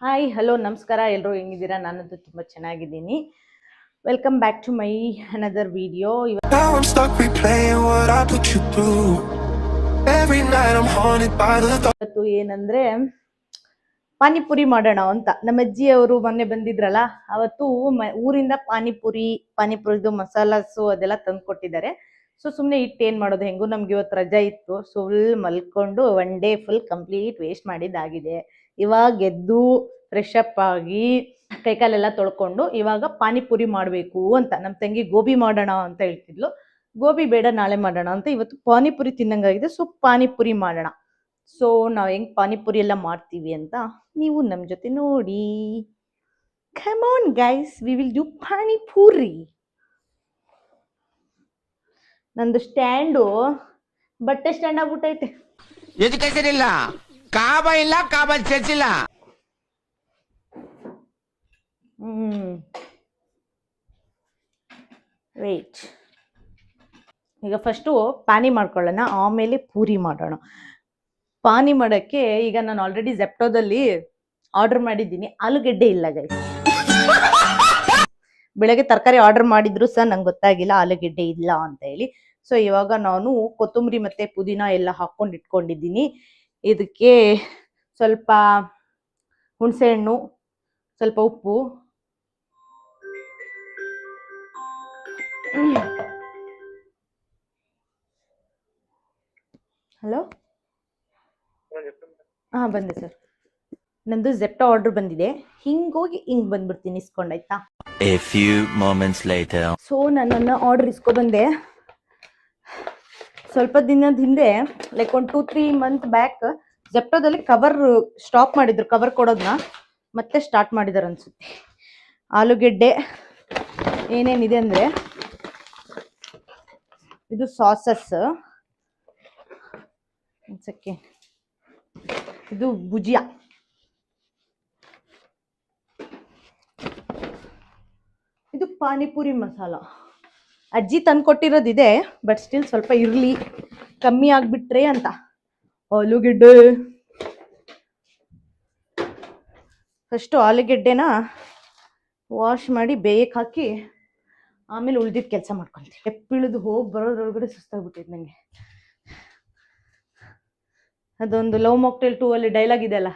Hi hello ನಮಸ್ಕಾರ, ಎಲ್ಲರೂ ಹೆಂಗಿದ್ದೀರಾ? ನಾನಂತೂ ತುಂಬ ಚೆನ್ನಾಗಿದ್ದೀನಿ. Welcome back to my another video. ಇವತ್ತು ಏನಂದ್ರೆ ಪಾನಿಪುರಿ ಮಾಡೋಣ ಅಂತ. ನಮ್ಮ ಅಜ್ಜಿಯವರು ಮೊನ್ನೆ ಬಂದಿದ್ರಲ್ಲ, ಅವತ್ತು ಊರಿಂದ ಪಾನಿಪುರಿದು ಮಸಾಲಾಸು ಅದೆಲ್ಲ ತಂದು ಕೊಟ್ಟಿದ್ದಾರೆ. ಸೊ ಸುಮ್ಮನೆ ಇಟ್ಟು ಏನು ಮಾಡೋದು, ಹೆಂಗೂ ನಮ್ಗೆ ಇವತ್ತು ರಜಾ ಇತ್ತು. ಸೊ ಫುಲ್ ಮಲ್ಕೊಂಡು one day full complete waste ಮಾಡಿದ್ದಾಗಿದೆ. ಇವಾಗ ಎದ್ದು ಫ್ರೆಶ್ ಅಪ್ ಆಗಿ ಕೈಕಾಲೆಲ್ಲ ತೊಳ್ಕೊಂಡು ಇವಾಗ ಪಾನಿಪುರಿ ಮಾಡಬೇಕು ಅಂತ. ನಮ್ಮ ತಂಗಿ ಗೋಬಿ ಮಾಡೋಣ ಅಂತ ಹೇಳ್ತಿದ್ಲು. ಗೋಬಿ ಬೇಡ, ನಾಳೆ ಮಾಡೋಣ ಅಂತ. ಇವತ್ತು ಪಾನಿಪುರಿ ತಿನ್ನಂಗಾಗಿದೆ, ಸೊ ಪಾನಿಪುರಿ ಮಾಡೋಣ. ಸೊ ನಾವು ಹೆಂಗೆ ಪಾನಿಪುರಿ ಎಲ್ಲ ಮಾಡ್ತೀವಿ ಅಂತ ನೀವು ನಮ್ಮ ಜೊತೆ ನೋಡಿ. Come on guys, we will do panipuri. ನಂದು ಸ್ಟ್ಯಾಂಡು ಬಟ್ಟೆ ಸ್ಟ್ಯಾಂಡ್ ಆಗ್ಬಿಟ್ಟೈತೆ. ಎಜುಕೇಶನ್ ಇಲ್ಲ, ಕಾಬಾ ಇಲ್ಲ, ಕಾಬಾ ಚರ್ಚ್ ಇಲ್ಲ. ವೇಟ್, ಈಗ ಫಸ್ಟು ಪಾನಿ ಮಾಡ್ಕೊಳ್ಳೋಣ, ಆಮೇಲೆ ಪೂರಿ ಮಾಡೋಣ. ಪಾನಿ ಮಾಡೋಕ್ಕೆ ಈಗ ನಾನು ಆಲ್ರೆಡಿ ಜೆಪ್ಟೋದಲ್ಲಿ ಆರ್ಡರ್ ಮಾಡಿದ್ದೀನಿ. ಆಲೂಗೆಡ್ಡೆ ಇಲ್ಲ ಗೈಸ್. ಬೆಳಗ್ಗೆ ತರಕಾರಿ ಆರ್ಡರ್ ಮಾಡಿದ್ರು ಸಹ ನಂಗೆ ಗೊತ್ತಾಗಿಲ್ಲ ಆಲೂಗೆಡ್ಡೆ ಇಲ್ಲ ಅಂತ ಹೇಳಿ. ಸೊ ಇವಾಗ ನಾನು ಕೊತ್ತಂಬರಿ ಮತ್ತೆ ಪುದೀನ ಎಲ್ಲ ಹಾಕೊಂಡು ಇಟ್ಕೊಂಡಿದ್ದೀನಿ. ಇದಕ್ಕೆ ಸ್ವಲ್ಪ ಹುಣಸೆ ಹಣ್ಣು, ಸ್ವಲ್ಪ ಉಪ್ಪು, ಹಲೋ, ಹಾಂ ಬಂದೆ ಸರ್. ನಂದು ಜೆಪ್ಟೋ ಆರ್ಡರ್ ಬಂದಿದೆ. ಹಿಂಗೋಗಿ ಹಿಂಗ್ ಬಂದ್ಬಿಡ್ತೀನಿ, ಇಸ್ಕೊಂಡಾಯ್ತಾ. A few moments later. So ನನ್ನ ಆರ್ಡರ್ ಇಸ್ಕೊಬಂದೆ. ಸ್ವಲ್ಪ ದಿನದ ಹಿಂದೆ, ಲೈಕ್ ಒಂದು 2-3 ಮಂತ್ ಬ್ಯಾಕ್ ಜೆಪ್ಟೋದಲ್ಲಿ ಕವರ್ ಸ್ಟಾಪ್ ಮಾಡಿದ್ರು. ಕವರ್ ಕೊಡೋದನ್ನ ಮತ್ತೆ ಸ್ಟಾರ್ಟ್ ಮಾಡಿದಾರೆ ಅನ್ಸುತ್ತೆ. ಆಲೂಗೆಡ್ಡೆ ಏನೇನಿದೆ ಅಂದರೆ, ಇದು ಸಾಸಸ್, ಒಂದ್ಸಕ್ಕೆ ಇದು ಭುಜಿಯಾ, ಇದು ಪಾನಿಪುರಿ ಮಸಾಲ. ಅಜ್ಜಿ ತಂದು ಕೊಟ್ಟಿರೋದಿದೆ, ಬಟ್ ಸ್ಟಿಲ್ ಸ್ವಲ್ಪ ಇರಲಿ, ಕಮ್ಮಿ ಆಗಿಬಿಟ್ರೆ ಅಂತ. ಆಲೂಗೆಡ್ಡೆ, ಫಸ್ಟು ಆಲೂಗೆಡ್ಡೆನ ವಾಶ್ ಮಾಡಿ ಬೇಯಕ್ಕೆ ಹಾಕಿ ಆಮೇಲೆ ಉಳ್ದಿದ್ದು ಕೆಲಸ ಮಾಡ್ಕೊಳ್ತೀನಿ. ಎಪ್ಪಿಳಿದು ಹೋಗಿ ಬರೋದ್ರೊಳಗಡೆ ಸುಸ್ತಾಗ್ಬಿಟ್ಟಿದೆ ನನಗೆ. ಅದೊಂದು ಲವ್ ಮಾಕ್ಟೇಲ್ 2 ಅಲ್ಲಿ ಡೈಲಾಗ್ ಇದೆ ಅಲ್ಲ,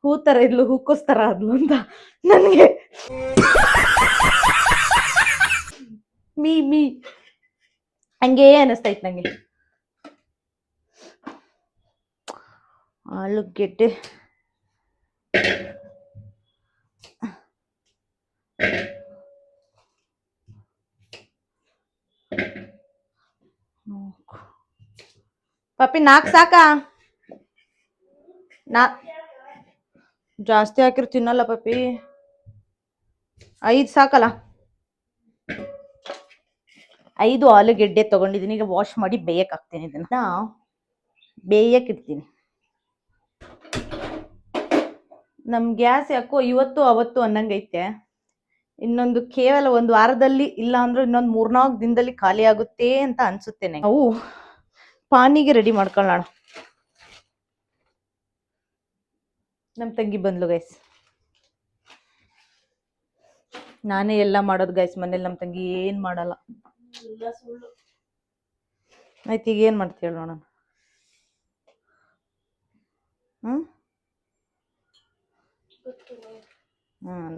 ಹೂ ಥರ ಇದ್ಲು ಹೂಕೋಸ್ತರ ಆದ್ಲು ಅಂತ. ನನಗೆ ಮೀ ಹಂಗೇ ಅನ್ನಿಸ್ತೈತೆ ನನಗೆ. ಆಲೂಗೆಡ್ಡೆ ಪಪ್ಪಿ 4 ಸಾಕಾ? ಜಾಸ್ತಿ ಹಾಕಿರ್ ತಿನ್ನಲ್ಲ ಪಪ್ಪಿ. 5 ಸಾಕಲ್ಲ? 5 ಆಲೂಗೆಡ್ಡೆ ತಗೊಂಡಿದ್ದೀನಿ. ಈಗ ವಾಶ್ ಮಾಡಿ ಬೇಯಕ್ಕೆ ಹಾಕ್ತೀನಿ. ಇದನ್ನ ಬೇಯಕ್ಕೆ ಇಡ್ತೀನಿ. ನಮ್ಮ ಗ್ಯಾಸ್ ಯಾಕೋ ಇವತ್ತು ಅವತ್ತು ಅನ್ನಂಗೈತೆ. ಇನ್ನೊಂದು ಕೇವಲ 1 ವಾರದಲ್ಲಿ, ಇಲ್ಲ ಅಂದ್ರೆ ಇನ್ನೊಂದು 3-4 ದಿನದಲ್ಲಿ ಖಾಲಿ ಆಗುತ್ತೆ ಅಂತ ಅನ್ಸುತ್ತೇನೆ. ನಾವು ಪಾನಿಗೆ ರೆಡಿ ಮಾಡ್ಕೊಳ್ಳೋಣ. ನಮ್ಮ ತಂಗಿ ಬಂದ್ಲು ಗೈಸ್. ನಾನೇ ಎಲ್ಲ ಮಾಡೋದು ಗೈಸ್ ಮನೇಲಿ. ನಮ್ಮ ತಂಗಿ ಏನು ಮಾಡಲ್ಲ. ಆಯ್ತು, ಈಗ ಏನು ಮಾಡ್ತೀವಿ ನೋಡೋಣ.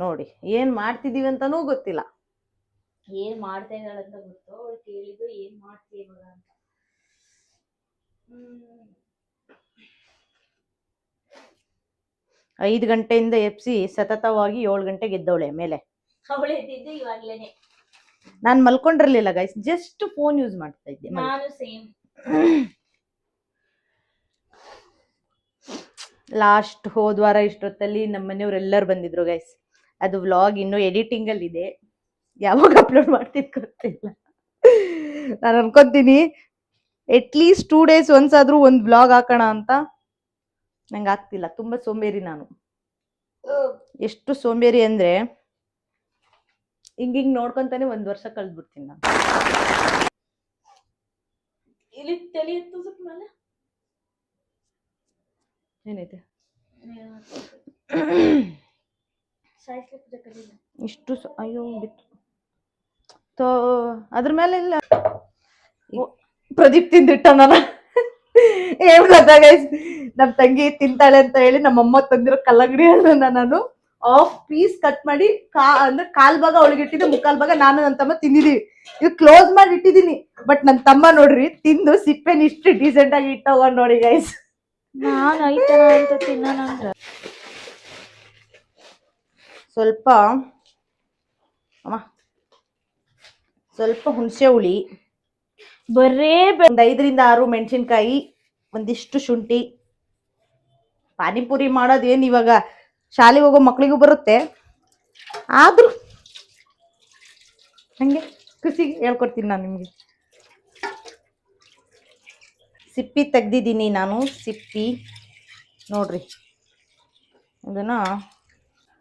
ನೋಡಿ ಏನು ಮಾಡ್ತಿದೀವಿ ಅಂತಾನೂ ಗೊತ್ತಿಲ್ಲ. ಏನ್ ಮಾಡ್ತಾ ಇದ್ದಾಳಂತ ಗೊತ್ತು. ಅವಳು ಕೇಳಿದ್ದು ಏನ್ ಮಾಡ್ತೀವಿ ಇವಾಗ ಅಂತ. 5 ಗಂಟೆಯಿಂದ ಎಪ್ಸಿ ಸತತವಾಗಿ 7 ಗಂಟೆಗೆ ಎದ್ದವಳೆ ಮೇಲೆ. ಅವಳು ಎದ್ದಿದ್ದು ಇವಾಗ್ಲೇನೆ. ನಾನು ಮಲ್ಕೊಂಡಿರ್ಲಿಲ್ಲ ಗೈಸ್, ಜಸ್ಟ್ ಫೋನ್ ಯೂಸ್ ಮಾಡ್ತಾ ಇದ್ದೆ. ನಾನು ಸೇಮ್. ಲಾಸ್ಟ್ ಹೋದ್ವಾರ ಇಷ್ಟೊತ್ತಲ್ಲಿ ನಮ್ಮ ಮನೆಯವ್ರೆಲ್ಲರೂ ಬಂದಿದ್ರು ಗೈಸ್. ಅದು ವ್ಲಾಗ್ ಇನ್ನೂ ಎಡಿಟಿಂಗ್ ಅಲ್ಲಿ ಇದೆ, ಯಾವಾಗ ಅಪ್ಲೋಡ್ ಮಾಡ್ತೀನಿ ಗೊತ್ತಿಲ್ಲ. ನಾನು ಅನ್ಕೊಂತೀನಿ ಅಟ್ಲೀಸ್ಟ್ 2 days ಒನ್ಸ್ ಆದ್ರೂ ಒಂದು ವ್ಲಾಗ್ ಹಾಕೋಣ ಅಂತ. ನಂಗೆ ಆಗ್ತಿಲ್ಲ, ತುಂಬಾ ಸೋಂಬೇರಿ ನಾನು. ಎಷ್ಟು ಸೋಂಬೇರಿ ಅಂದ್ರೆ ಹಿಂಗಿಂಗ್ ನೋಡ್ಕೊಂತಾನೆ 1 ವರ್ಷ ಕಳೆದ್ಬಿಡ್ತೀನಿ ನಾನು. ಇಲ್ಲಿ ತಲೆ ಎತ್ತು ಸ್ವಲ್ಪ ಮೇಲೆ ಏನೈತೆ ಇಷ್ಟು ಅಯ್ಯೋ ಬಿತ್ತು ತೋ ಅದ್ರ ಮೇಲೆ ಇಲ್ಲ ಪ್ರದೀಪ್ ತಿಂದಿಟ್ಟ ನಾನು ಏನ್ ಗೊತ್ತಾ ಗೈಸ್, ನಮ್ ತಂಗಿ ತಿಂತಾಳೆ ಅಂತ ಹೇಳಿ ನಮ್ಮಮ್ಮ ತಂದಿರೋ ಕಲ್ಲಂಗಡಿ ಹಣ್ಣನ್ನ ನಾನು ಹಾಫ್ ಪೀಸ್ ಕಟ್ ಮಾಡಿ ಅಂದ್ರೆ ಕಾಲ್ ಭಾಗ ಒಳಗಿಟ್ಟಿದ್ದು, ಮುಕ್ಕಾಲ್ ಭಾಗ ನಾನು ನನ್ನ ತಮ್ಮ ತಿಂದಿದೀವಿ. ಇದು ಕ್ಲೋಸ್ ಮಾಡಿ ಇಟ್ಟಿದೀನಿ. ಬಟ್ ನನ್ ತಮ್ಮ ನೋಡ್ರಿ ತಿಂದು ಸಿಪ್ಪೆನ ಇಷ್ಟು ಡೀಸೆಂಟ್ ಆಗಿ ಇಟ್ಟವ ನೋಡಿ ಗೈಸ್. ನಾನ್ ಐತನ ಅಂತ ತಿನ್ನೋಣ ಅಂದ್ರ ಸ್ವಲ್ಪ ಸ್ವಲ್ಪ ಹುಣಸೆ ಹುಳಿ, ಬರೇ ಒಂದ್ 5-6 ಮೆಣಸಿನ್ಕಾಯಿ, ಒಂದಿಷ್ಟು ಶುಂಠಿ. ಪಾನಿಪುರಿ ಮಾಡೋದೇನ್ ಇವಾಗ ಶಾಲೆಗೆ ಹೋಗೋ ಮಕ್ಳಿಗೂ ಬರುತ್ತೆ, ಆದ್ರೂ ಹಂಗೆ ಖುಷಿಗೆ ಹೇಳ್ಕೊಡ್ತೀನಿ ನಾನು ನಿಮ್ಗೆ. ಸಿಪ್ಪಿ ತೆಗ್ದಿದ್ದೀನಿ ನಾನು, ಸಿಪ್ಪಿ ನೋಡ್ರಿ. ಇದನ್ನ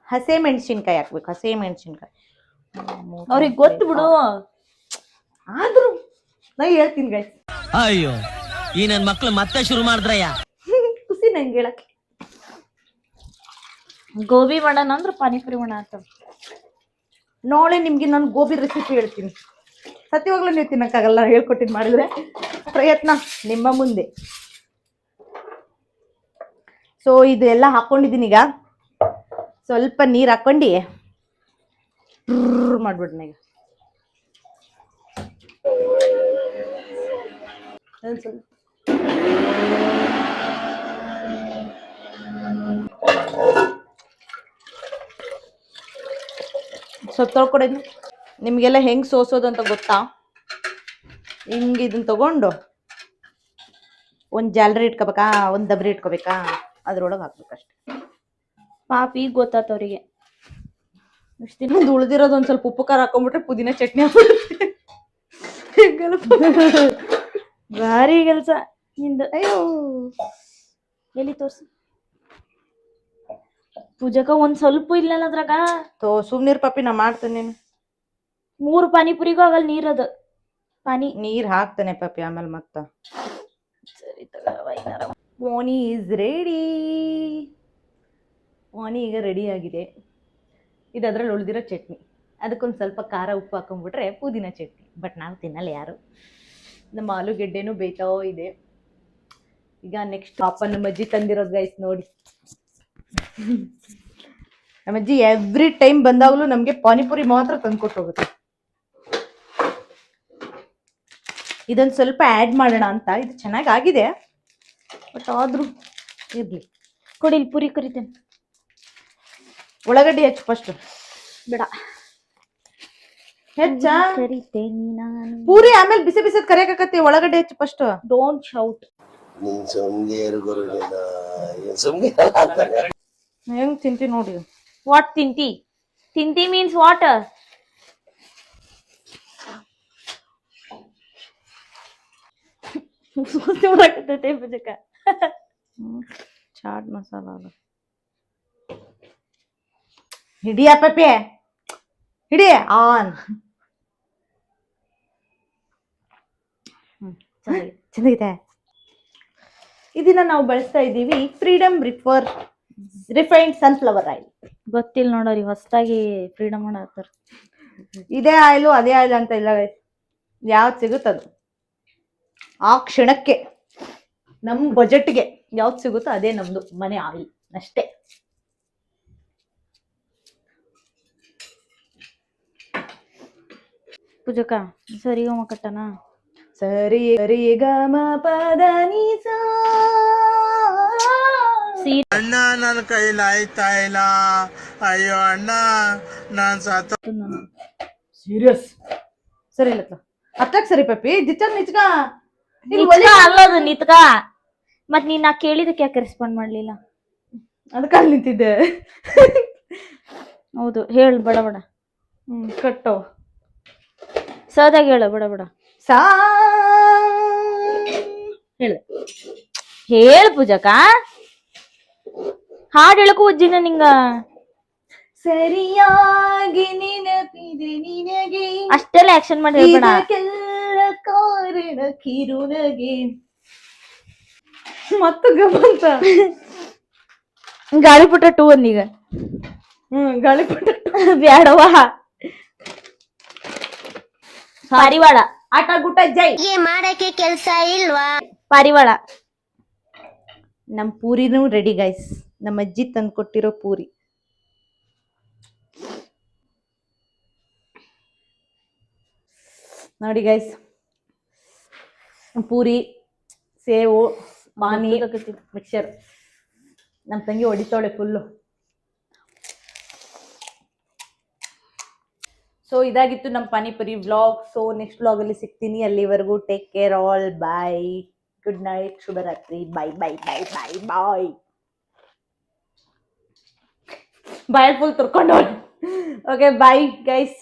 ಹಸೆ ಮೆಣಸಿನ್ಕಾಯಿ ಹಾಕ್ಬೇಕು, ಹಸೆ ಮೆಣಸಿನ್ಕಾಯಿ. ಅವ್ರಿಗೆ ಗೊತ್ತು ಬಿಡು. ಆದ್ರೂ ನಾ ಹೇಳ್ತೀನಿ ಗೈಸ್. ಅಯ್ಯೋ ಈ ನನ್ ಮಕ್ಳು ಮತ್ತೆ ಶುರು ಮಾಡಿದ್ರಯ್ಯ. ಖುಷಿ ನಂಗೆ ಹೇಳಕ್ಕೆ. ಗೋಬಿ ಮಾಡೋಣ ಅಂದ್ರ ಪಾನಿಪುರಿ ಮಾಡೋಣ ಅಂತ. ನಾಳೆ ನಿಮ್ಗೆ ನಾನು ಗೋಬಿ ರೆಸಿಪಿ ಹೇಳ್ತೀನಿ. ಸತ್ಯವಾಗ್ಲೂ ನೀವು ತಿನ್ನಕ್ಕಾಗಲ್ಲ, ಹೇಳ್ಕೊಟ್ಟಿದ್ದು ಮಾಡಿದ್ರೆ. ಪ್ರಯತ್ನ ನಿಮ್ಮ ಮುಂದೆ. ಸೊ ಇದು ಎಲ್ಲ ಹಾಕೊಂಡಿದ್ದೀನಿ. ಈಗ ಸ್ವಲ್ಪ ನೀರು ಹಾಕೊಂಡು ಮಾಡ್ಬಿಡ್ನ. ಈಗ ಸ್ವಲ್ಪ ಸ್ವಲ್ಪ ತೊಳ್ಕೊಡೋದು. ನಿಮ್ಗೆಲ್ಲ ಹೆಂಗ್ ಸೋಸೋದು ಅಂತ ಗೊತ್ತಾ? ಹಿಂಗೆ ಇದನ್ನ ತಗೊಂಡು ಒಂದ್ ಜಾಲರಿ ಇಟ್ಕೋಬೇಕಾ, ಒಂದ್ ದಬ್ರಿ ಇಟ್ಕೋಬೇಕಾ, ಅದ್ರೊಳಗೆ ಹಾಕ್ಬೇಕಷ್ಟೆ. ಪಾಪ ಈಗ ಗೊತ್ತಾತ ಅವ್ರಿಗೆ. ಇಷ್ಟು ದಿನ ಉಳ್ದಿರೋದು ಒಂದ್ ಸ್ವಲ್ಪ ಉಪ್ಪು ಖಾರ ಹಾಕೊಂಡ್ಬಿಟ್ರೆ ಪುದೀನ ಚಟ್ನಿ ಹಾಕ್ಬಿಡುತ್ತೆ. ಭಾರಿ ಕೆಲ್ಸ ನಿಂದ. ಅಯ್ಯೋ ಎಲ್ಲಿ ತೋರ್ಸು ಪೂಜಕ. ಒಂದ್ ಸ್ವಲ್ಪ ಇಲ್ಲಲ್ಲ ಅದ್ರಾಗ. ಸುಮ್ನೀರ್ ಪಾಪಿ, ನಾ ಮಾಡ್ತೇನೆ. 3 ಪಾನಿಪುರಿಗೂ ಆಗಲ್ಲ ನೀರದು. ಪಾನಿ ನೀರ್ ಹಾಕ್ತಾನೆ ಪಾಪಿ ಆಮೇಲೆ ಮತ್ತ. ಸರಿ ತಗೋ. ಪಾನಿ ಈಸ್ ರೆಡಿ. ಪಾನಿ ಈಗ ರೆಡಿ ಆಗಿದೆ. ಇದು ಅದ್ರಲ್ಲಿ ಉಳ್ದಿರೋ ಚಟ್ನಿ. ಅದಕ್ಕೊಂದು ಸ್ವಲ್ಪ ಖಾರ ಉಪ್ಪು ಹಾಕೊಂಡ್ಬಿಟ್ರೆ ಪುದೀನ ಚಟ್ನಿ. ಬಟ್ ನಾವು ತಿನ್ನಲ್ಲ ಯಾರು. ನಮ್ಮ ಆಲೂಗೆಡ್ಡೆನೂ ಬೇಯ್ತಾ ಇದೆ. ಈಗ ನೆಕ್ಸ್ಟ್ ಪಾಪ ನಮ್ಮ ಅಜ್ಜಿ ತಂದಿರೋದು ಗೈಸ್ ನೋಡಿ. ನಮ್ಮ ಅಜ್ಜಿ ಎವ್ರಿ ಟೈಮ್ ಬಂದಾಗಲೂ ನಮ್ಗೆ ಪಾನಿಪುರಿ ಮಾತ್ರ ತಂದ್ಕೊಟ್ಟು ಹೋಗುತ್ತೆ. ಇದೊಂದು ಸ್ವಲ್ಪ ಆ್ಯಡ್ ಮಾಡೋಣ ಅಂತ. ಇದು ಚೆನ್ನಾಗಾಗಿದೆ, ಬಟ್ ಆದ್ರೂ ಇರ್ಲಿ. ಕೊಡಿ ಇಲ್ಲಿ ಪುರಿ ಕರಿತೇನೆ. ಉಳ್ಳಾಗಡ್ಡಿ ಹೆಚ್ಚು ಫಸ್ಟ್. ಬೇಡ ಹೆಚ್ಚ ಕರಿತೇನೆ ನಾನು. ಪೂರಿ ಆಮೇಲೆ ಬಿಸಿ ಬಿಸಿ ಕರಿಯಕತ್ತೆ. ಒಳಗಡೆ ಹೆಚ್ಚು ಫಸ್ಟ್. Don't shout. ಹೆಂಗ್ ತಿಂತಿ ನೋಡಿ. ವಾಟ್ ತಿಂತಿ? ತಿಂತಿ ಮೀನ್ಸ್ ವಾಟ್? ಪೂಜಕ ಚಾಟ್ ಮಸಾಲ ಹಿಡಿಯ ಪಪ್ಪೆ, ಹಿಡಿಯ ಆನ್. ಚೆನ್ನಾಗಿದೆ. ಇದನ್ನ ನಾವು ಬಳಸ್ತಾ ಇದ್ದೀವಿ ಫ್ರೀಡಮ್ ರಿಫೈನ್ಡ್ ಸನ್ಫ್ಲವರ್ ಆಯಿಲ್. ಗೊತ್ತಿಲ್ಲ ನೋಡೋರಿ, ಹೊಸದಾಗಿ ಫ್ರೀಡಮ್ ಮಾಡತ್ತಾರ. ಇದೇ ಆಯಿಲು ಅದೇ ಆಯಿಲ್ ಅಂತ ಇಲ್ಲ, ಯಾವ್ದು ಸಿಗುತ್ತದು ಆ ಕ್ಷಣಕ್ಕೆ ನಮ್ ಬಜೆಟ್ಗೆ ಯಾವ್ದು ಸಿಗುತ್ತೋ ಅದೇ ನಮ್ದು ಮನೆ ಆಯಿಲ್ ಅಷ್ಟೇ. ಪೂಜಕ ಸರಿಗಮ ಕಟ್ಟನ. ಸರಿ ಸರಿ ಗ ಮ ಪದ ನಿ ಸಾ. ಅಣ್ಣ ನನ್ನ ಕೈಲಾಯ್ತಾ ಇಲ್ಲ, ಅಯ್ಯೋ ಅಣ್ಣ ನಾನ್ ಸಾತ. ಸೀರಿಯಸ್ ಸರಿ ಇಲ್ಲ ಅತ್ತಕ್ ಸರಿ ಪಪ್ಪಿ. ದಿಚ್ಚ ನಿಚ್ಕ ಅಲ್ಲದು ನಿತ್ಕ. ಮತ್ ನೀನ್ ನಾ ಕೇಳಿದಕ್ಕೆ ಯಾಕೆ ರೆಸ್ಪಾಂಡ್ ಮಾಡ್ಲಿಲ್ಲ? ಅದಕ್ಕ ಅಲ್ಲಿ ನಿಂತಿದ್ದೆ. ಹೌದು ಹೇಳು ಬಡ ಬಡ. ಕಟ್ಟೋ ಸದಾಗ ಹೇಳು ಬಡ ಬಡ. ಸಾ ಹೇಳು ಹೇಳು ಪೂಜಕ. ಹಾಡು ಹೇಳಕು ಉಜ್ಜಿನ ನಿಂಗ. ಸರಿಯಾಗಿ ನೆನಪಿದೆ ನಿನಗೆ, ಅಷ್ಟೆಲ್ಲ ಆಕ್ಷನ್ ಮಾಡಿ ಹೇಳ್ಬೇಡ. ಕಾರಣ ಕಿರುನಗೆ ಮತ್ತು ಗಮಂತ ಗಾಳಿಪಟ 2 ಅಂದೀಗ. ಗಾಳಿಪಟ ಬ್ಯಾಡವಾ ಪಾರಿವಾಳ ಆಟ ಗುಟ ಜೈ. ಮಾಡಕ್ಕೆ ಕೆಲ್ಸ ಇಲ್ವಾ? ಪಾರಿವಾಳ ನಮ್ ಪೂರಿನೂ ರೆಡಿ ಗೈಸ್. ನಮ್ಮ ಅಜ್ಜಿ ತಂದು ಕೊಟ್ಟಿರೋ ಪೂರಿ. ನೋಡಿ ಗೈಸ್, ಪೂರಿ, ಸೇವು, ಪಾನಿ, ಮಿಕ್ಸರ್. ನಮ್ಮ ತಂಗಿ ಹೊಡಿತಾಳೆ ಫುಲ್ಲು. ಸೊ ಇದಾಗಿತ್ತು ನಮ್ಮ panipuri vlog. So next vlog ಅಲ್ಲಿ ಸಿಗ್ತೀನಿ. ಅಲ್ಲಿವರೆಗೂ take care all. Bye, good night, ಶುಭರಾತ್ರಿ. Bye bye bye bye bye. Bye full ತುರ್ಕೊಂಡು. Okay bye guys.